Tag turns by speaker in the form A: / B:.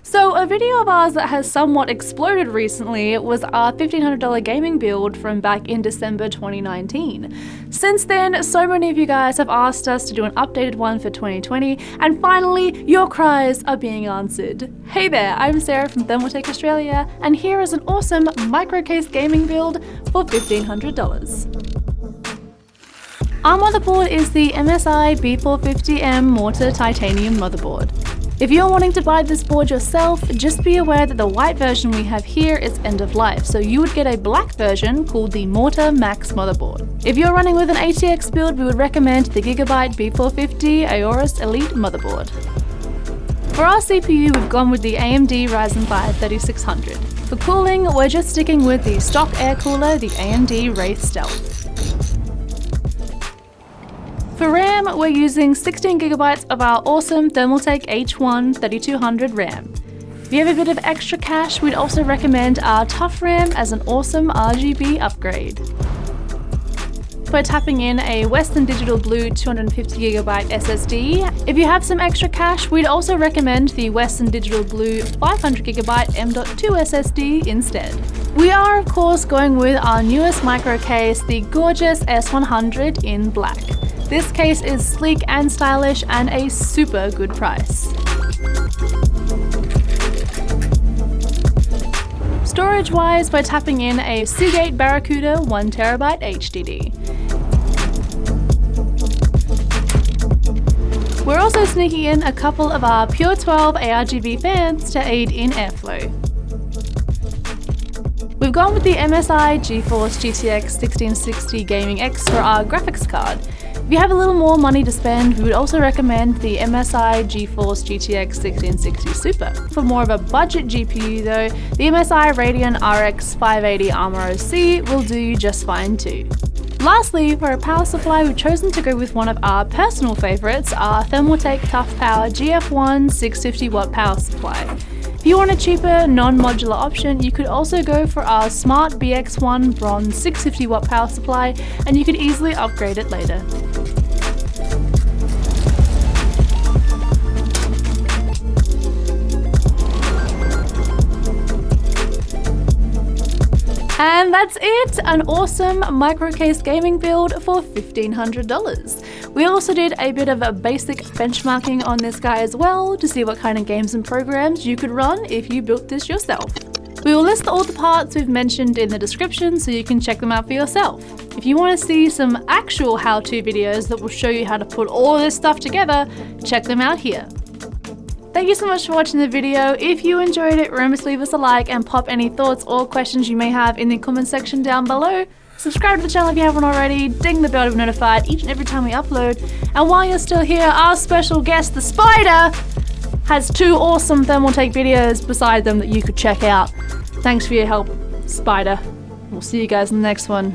A: So a video of ours that has somewhat exploded recently was our $1,500 gaming build from back in December 2019. Since then, so many of you guys have asked us to do an updated one for 2020, and finally, your cries are being answered. Hey there, I'm Sarah from Thermaltake Australia, and here is an awesome micro-case gaming build for $1,500. Our motherboard is the MSI B450M Mortar Titanium motherboard. If you're wanting to buy this board yourself, just be aware that the white version we have here is end of life, so you would get a black version called the Mortar Max motherboard. If you're running with an ATX build, we would recommend the GIGABYTE B450 AORUS Elite motherboard. For our CPU, we've gone with the AMD Ryzen 5 3600. For cooling, we're just sticking with the stock air cooler, the AMD WRAITH Stealth. For RAM, we're using 16GB of our awesome Thermaltake H-ONE 3200 RAM. If you have a bit of extra cash, we'd also recommend our TOUGHRAM as an awesome RGB upgrade. We're tapping in a Western Digital Blue 250GB SSD. If you have some extra cash, we'd also recommend the Western Digital Blue 500GB M.2 SSD instead. We are of course going with our newest micro case, the gorgeous S100 in black. This case is sleek and stylish and a super good price. Storage-wise, we're tapping in a SEAGATE BARRACUDA 1TB HDD. We're also sneaking in a couple of our Pure 12 ARGB fans to aid in airflow. We've gone with the MSI GeForce GTX 1660 Gaming X for our graphics card. If you have a little more money to spend, we would also recommend the MSI GeForce GTX 1660 Super. For more of a budget GPU though, the MSI Radeon RX 580 Armor OC will do you just fine too. Lastly, for a power supply, we've chosen to go with one of our personal favourites, our Thermaltake Toughpower GF1 650W power supply. If you want a cheaper, non-modular option, you could also go for our Smart BX1 Bronze 650W power supply, and you could easily upgrade it later. And that's it! An awesome micro-case gaming build for $1,500. We also did a bit of a basic benchmarking on this guy as well to see what kind of games and programs you could run if you built this yourself. We will list all the parts we've mentioned in the description so you can check them out for yourself. If you want to see some actual how-to videos that will show you how to put all this stuff together, check them out here. Thank you so much for watching the video. If you enjoyed it, remember to leave us a like and pop any thoughts or questions you may have in the comment section down below. Subscribe to the channel if you haven't already, ding the bell to be notified each and every time we upload. And while you're still here, our special guest, the Spider, has 2 awesome Thermaltake videos beside them that you could check out. Thanks for your help, Spider. We'll see you guys in the next one.